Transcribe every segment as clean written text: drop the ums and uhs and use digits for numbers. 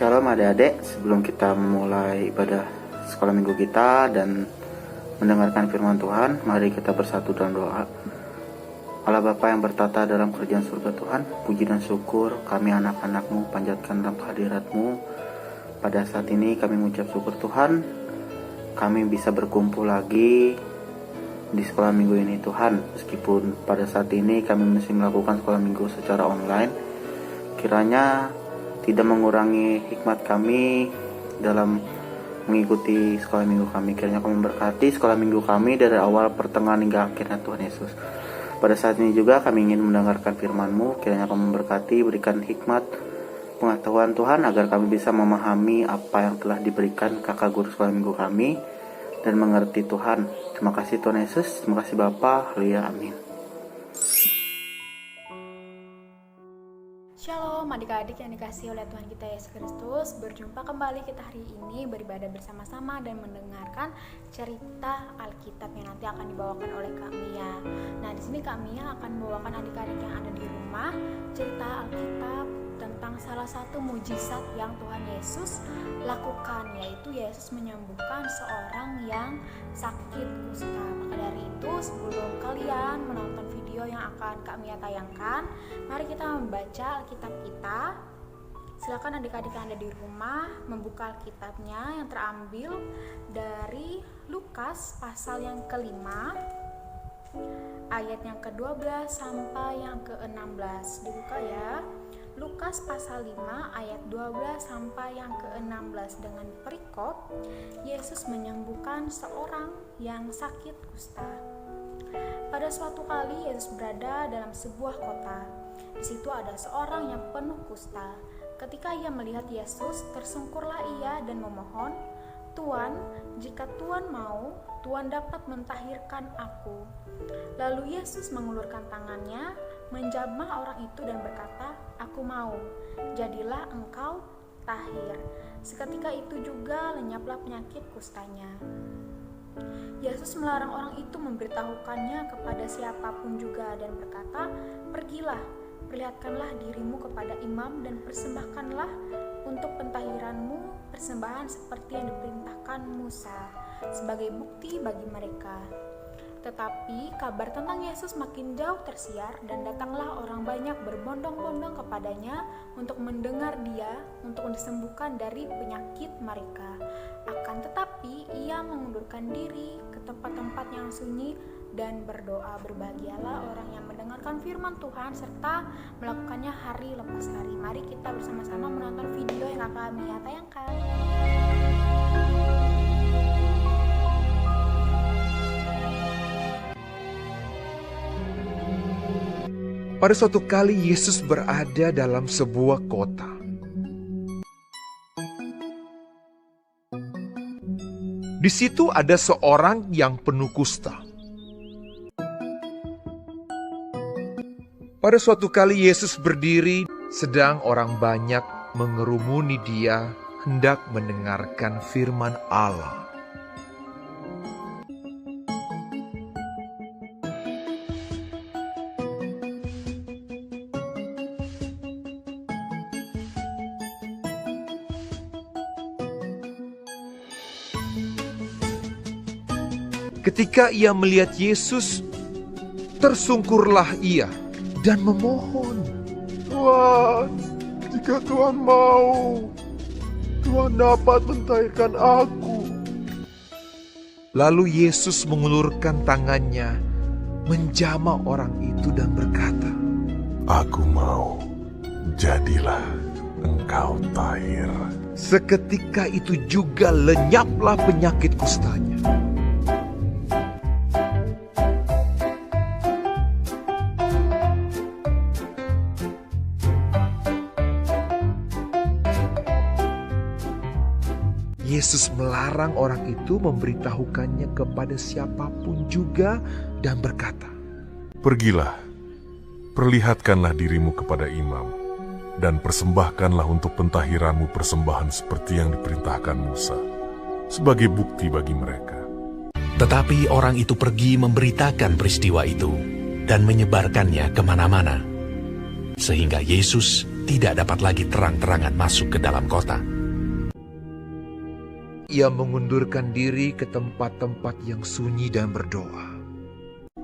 Shalom adik-adik, sebelum kita memulai ibadah sekolah minggu kita dan mendengarkan firman Tuhan, mari kita bersatu dalam doa. Allah Bapa yang bertata dalam kerajaan surga Tuhan, puji dan syukur kami anak-anak-Mu panjatkan dalam hadirat-Mu. Pada saat ini kami mengucap syukur Tuhan, kami bisa berkumpul lagi di sekolah minggu ini Tuhan. Meskipun pada saat ini kami masih melakukan sekolah minggu secara online, kiranya tidak mengurangi hikmat kami dalam mengikuti sekolah minggu kami. Kiranya kami memberkati sekolah minggu kami dari awal, pertengahan hingga akhirnya Tuhan Yesus. Pada saat ini juga kami ingin mendengarkan firman-Mu. Kiranya kami memberkati, berikan hikmat pengetahuan Tuhan agar kami bisa memahami apa yang telah diberikan kakak guru sekolah minggu kami dan mengerti Tuhan. Terima kasih Tuhan Yesus, terima kasih Bapa, haleluya, amin. Shalom adik-adik yang dikasihi oleh Tuhan kita Yesus Kristus. Berjumpa kembali kita hari ini beribadah bersama-sama dan mendengarkan cerita Alkitab yang nanti akan dibawakan oleh Kak Mia. Nah, di sini Kak Mia akan membawakan adik-adik yang ada di rumah cerita Alkitab tentang salah satu mujizat yang Tuhan Yesus lakukan, yaitu Yesus menyembuhkan seorang yang sakit kusta. Maka dari itu, sebelum kalian menonton video yang akan Kak Mia tayangkan, mari kita membaca Alkitab kita. Silakan adik-adik yang ada di rumah membuka Alkitabnya yang terambil dari Lukas pasal yang ke-5 ayat yang ke-12 sampai yang ke-16. Dibuka ya. Lukas pasal 5 ayat 12 sampai yang ke-16 dengan perikop Yesus menyembuhkan seorang yang sakit kusta. Pada suatu kali Yesus berada dalam sebuah kota. Di situ ada seorang yang penuh kusta. Ketika ia melihat Yesus, tersungkurlah ia dan memohon, "Tuan, jika Tuan mau, Tuan dapat mentahirkan aku." Lalu Yesus mengulurkan tangannya, menjamah orang itu dan berkata, "Aku mau, jadilah engkau tahir." Seketika itu juga lenyaplah penyakit kustanya. Yesus melarang orang itu memberitahukannya kepada siapapun juga dan berkata, "Pergilah, perlihatkanlah dirimu kepada imam dan persembahkanlah untuk pentahiranmu persembahan seperti yang diperintahkan Musa sebagai bukti bagi mereka." Tetapi kabar tentang Yesus makin jauh tersiar dan datanglah orang banyak berbondong-bondong kepadanya untuk mendengar dia untuk disembuhkan dari penyakit mereka. Akan tetapi ia mengundurkan diri ke tempat-tempat yang sunyi dan berdoa. Berbahagialah orang yang mendengarkan firman Tuhan serta melakukannya hari lepas hari. Mari kita bersama-sama menonton video yang akan Mia tayangkan. Pada suatu kali Yesus berada dalam sebuah kota. Di situ ada seorang yang penuh kusta. Pada suatu kali Yesus berdiri, sedang orang banyak mengerumuni dia hendak mendengarkan firman Allah. Ketika ia melihat Yesus, tersungkurlah ia dan memohon, "Tuan, jika Tuan mau, Tuan dapat mentahirkan aku." Lalu Yesus mengulurkan tangannya, menjamah orang itu dan berkata, "Aku mau, jadilah engkau tahir." Seketika itu juga lenyaplah penyakit kustanya. Yesus melarang orang itu memberitahukannya kepada siapapun juga dan berkata, "Pergilah, perlihatkanlah dirimu kepada imam, dan persembahkanlah untuk pentahiranmu persembahan seperti yang diperintahkan Musa, sebagai bukti bagi mereka." Tetapi orang itu pergi memberitakan peristiwa itu dan menyebarkannya kemana-mana, sehingga Yesus tidak dapat lagi terang-terangan masuk ke dalam kota. ia mengundurkan diri ke tempat-tempat yang sunyi dan berdoa.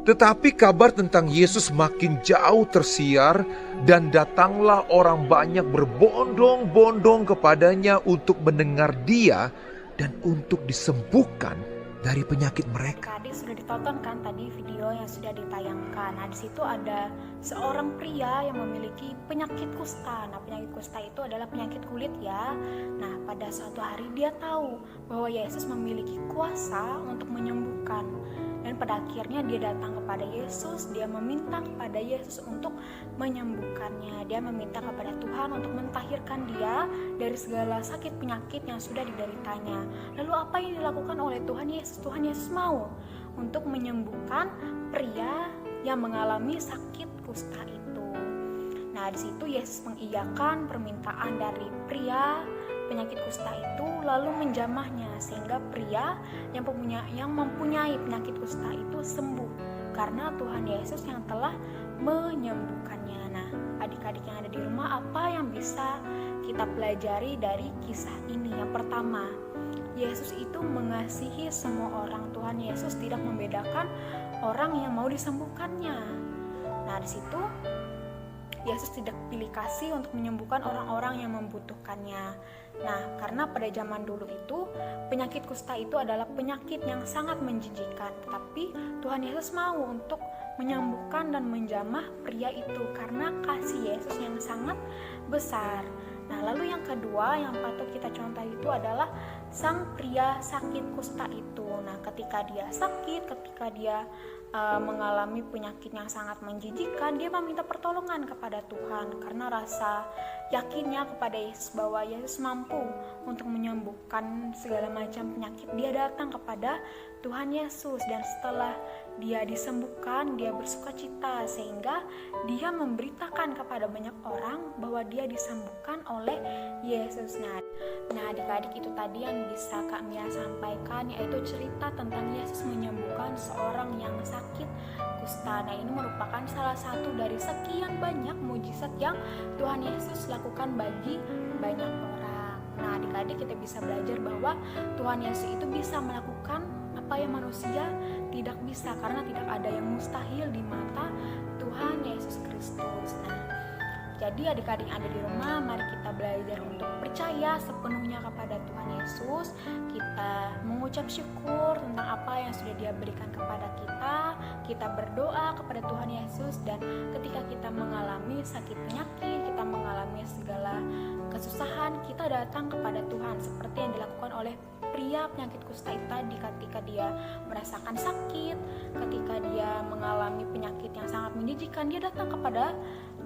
Tetapi kabar tentang Yesus makin jauh tersiar dan datanglah orang banyak berbondong-bondong kepadanya untuk mendengar dia dan untuk disembuhkan dari penyakit mereka. Tadi sudah ditonton kan tadi video yang sudah ditayangkan. Nah, di situ ada seorang pria yang memiliki penyakit kusta. Nah, penyakit kusta itu adalah penyakit kulit ya. Nah, pada suatu hari dia tahu bahwa Yesus memiliki kuasa untuk menyembuhkan. Dan pada akhirnya dia datang kepada Yesus, dia meminta kepada Yesus untuk menyembuhkannya. Dia meminta kepada Tuhan untuk mentahirkan dia dari segala sakit penyakit yang sudah dideritanya. Lalu apa yang dilakukan oleh Tuhan Yesus? Tuhan Yesus mau untuk menyembuhkan pria yang mengalami sakit kusta itu. Nah, di situ Yesus mengiyakan permintaan dari pria penyakit kusta itu, lalu menjamahnya sehingga pria yang mempunyai penyakit kusta itu sembuh karena Tuhan Yesus yang telah menyembuhkannya. Nah, adik-adik yang ada di rumah, apa yang bisa kita pelajari dari kisah ini? Yang pertama, Yesus itu mengasihi semua orang. Tuhan Yesus tidak membedakan orang yang mau disembuhkannya. Nah, di situ Yesus tidak pilih kasih untuk menyembuhkan orang-orang yang membutuhkannya. Nah, karena pada zaman dulu itu penyakit kusta itu adalah penyakit yang sangat menjijikan, tetapi Tuhan Yesus mau untuk menyembuhkan dan menjamah pria itu karena kasih Yesus yang sangat besar. Nah, lalu yang kedua yang patut kita contoh itu adalah sang pria sakit kusta itu. Nah, ketika dia sakit, ketika dia mengalami penyakit yang sangat menjijikan, dia meminta pertolongan kepada Tuhan karena rasa yakinnya kepada Yesus bahwa Yesus mampu untuk menyembuhkan segala macam penyakit. Dia datang kepada Tuhan Yesus dan setelah dia disembuhkan, dia bersukacita sehingga dia memberitakan kepada banyak orang bahwa dia disembuhkan oleh Yesus. Nah, adik-adik, itu tadi yang bisa Kak Mia sampaikan, yaitu cerita tentang Yesus menyembuhkan seorang yang sakit kusta. Nah, ini merupakan salah satu dari sekian banyak mujizat yang Tuhan Yesus lakukan bagi banyak orang. Nah, adik-adik, kita bisa belajar bahwa Tuhan Yesus itu bisa melakukan apa yang manusia tidak bisa, karena tidak ada yang mustahil di mata Tuhan Yesus Kristus. Nah, jadi adik-adik yang ada di rumah, mari kita belajar untuk percaya sepenuhnya kepada Tuhan Yesus. Kita mengucap syukur tentang apa yang sudah Dia berikan kepada kita. Kita berdoa kepada Tuhan Yesus, dan ketika kita mengalami sakit penyakit, kita mengalami segala kesusahan, kita datang kepada Tuhan seperti yang dilakukan oleh pria penyakit kusta itu tadi. Ketika dia merasakan sakit, ketika dia mengalami penyakit yang sangat menjijikan, dia datang kepada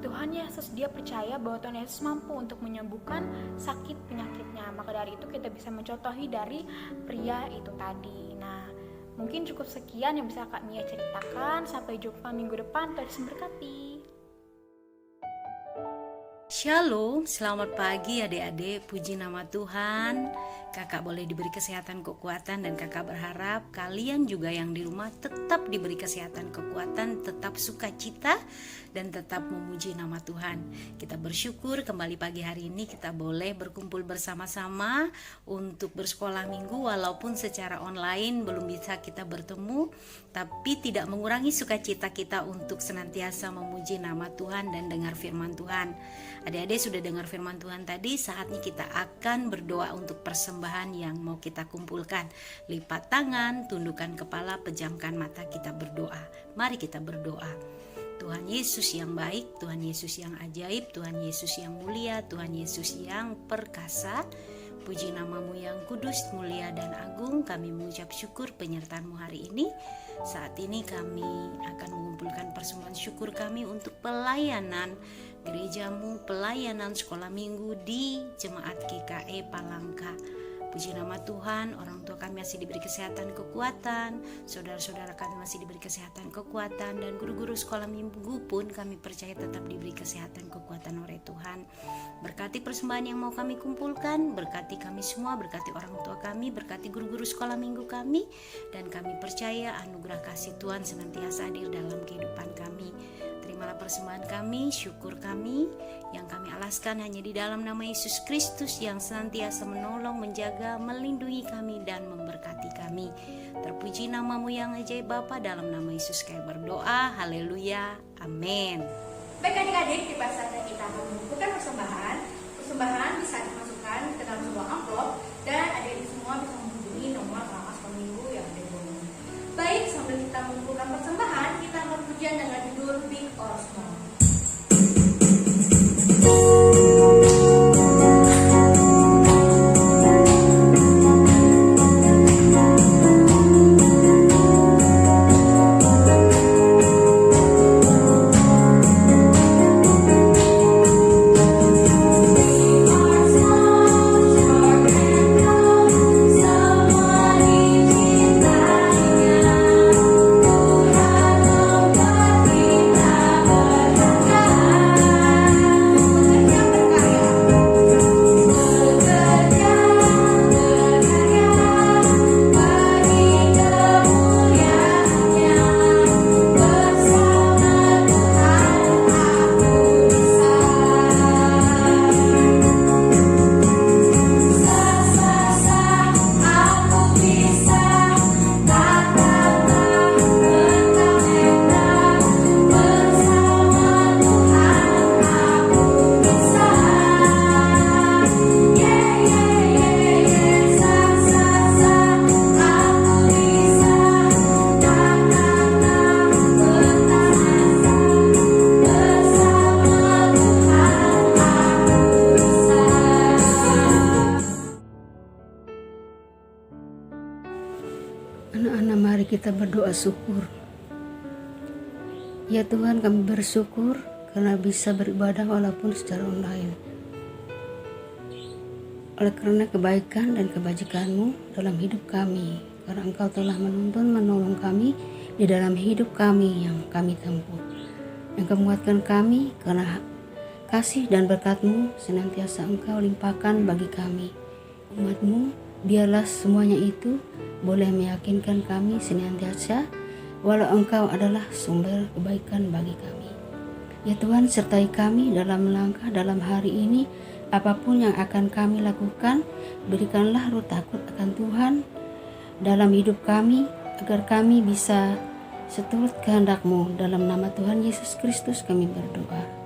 Tuhan Yesus. Dia percaya bahwa Tuhan Yesus mampu untuk menyembuhkan sakit penyakitnya. Maka dari itu kita bisa mencontohi dari pria itu tadi. Nah, mungkin cukup sekian yang bisa Kak Mia ceritakan. Sampai jumpa minggu depan. Tuhan Yesus memberkati. Shalom, selamat pagi adik-adik, puji nama Tuhan. Kakak boleh diberi kesehatan, kekuatan, dan kakak berharap kalian juga yang di rumah tetap diberi kesehatan, kekuatan, tetap sukacita, dan tetap memuji nama Tuhan. Kita bersyukur kembali pagi hari ini kita boleh berkumpul bersama-sama untuk bersekolah minggu, walaupun secara online belum bisa kita bertemu, tapi tidak mengurangi sukacita kita untuk senantiasa memuji nama Tuhan dan dengar firman Tuhan. Adik-adik sudah dengar firman Tuhan tadi, saatnya kita akan berdoa untuk persembahan yang mau kita kumpulkan. Lipat tangan, tundukkan kepala, pejamkan mata, kita berdoa. Mari kita berdoa. Tuhan Yesus yang baik, Tuhan Yesus yang ajaib, Tuhan Yesus yang mulia, Tuhan Yesus yang perkasa, puji namamu yang kudus, mulia, dan agung. Kami mengucap syukur penyertaan-Mu hari ini. Saat ini kami akan mengumpulkan persembahan syukur kami untuk pelayanan gerejamu, pelayanan sekolah minggu di Jemaat GKE Palangka. Puji nama Tuhan, orang tua kami masih diberi kesehatan, kekuatan, saudara-saudara kami masih diberi kesehatan, kekuatan, dan guru-guru sekolah minggu pun kami percaya tetap diberi kesehatan, kekuatan oleh Tuhan. Berkati persembahan yang mau kami kumpulkan, berkati kami semua, berkati orang tua kami, berkati guru-guru sekolah minggu kami, dan kami percaya anugerah kasih Tuhan senantiasa hadir dalam kehidupan kami. terimalah persembahan kami, syukur kami yang kami alaskan hanya di dalam nama Yesus Kristus yang senantiasa menolong, menjaga, melindungi kami dan memberkati kami. Terpuji namamu yang ajaib Bapa, dalam nama Yesus kami berdoa. Haleluya. Amin. Baik adik-adik, di saatnya kita akan mengumpulkan persembahan. Persembahan bisa dimasukkan ke dalam sebuah amplop dan adik-adik semua bisa menghubungi nomor alamat peminggu yang ada di bawah. Baik, sambil kita mengumpulkan persembahan, kita akan pujian dengan judul Big or Small. Anak-anak, mari kita berdoa syukur. Ya Tuhan, kami bersyukur karena bisa beribadah walaupun secara online. Oleh karena kebaikan dan kebajikan-Mu dalam hidup kami, karena Engkau telah menuntun menolong kami di dalam hidup kami yang kami tempuh. Engkau menguatkan kami karena kasih dan berkat-Mu senantiasa Engkau limpahkan bagi kami. Umat-Mu, biarlah semuanya itu boleh meyakinkan kami senantiasa walau Engkau adalah sumber kebaikan bagi kami. Ya Tuhan, sertai kami dalam melangkah dalam hari ini. Apapun yang akan kami lakukan, berikanlah roh takut akan Tuhan dalam hidup kami, agar kami bisa seturut kehendak-Mu. Dalam nama Tuhan Yesus Kristus kami berdoa.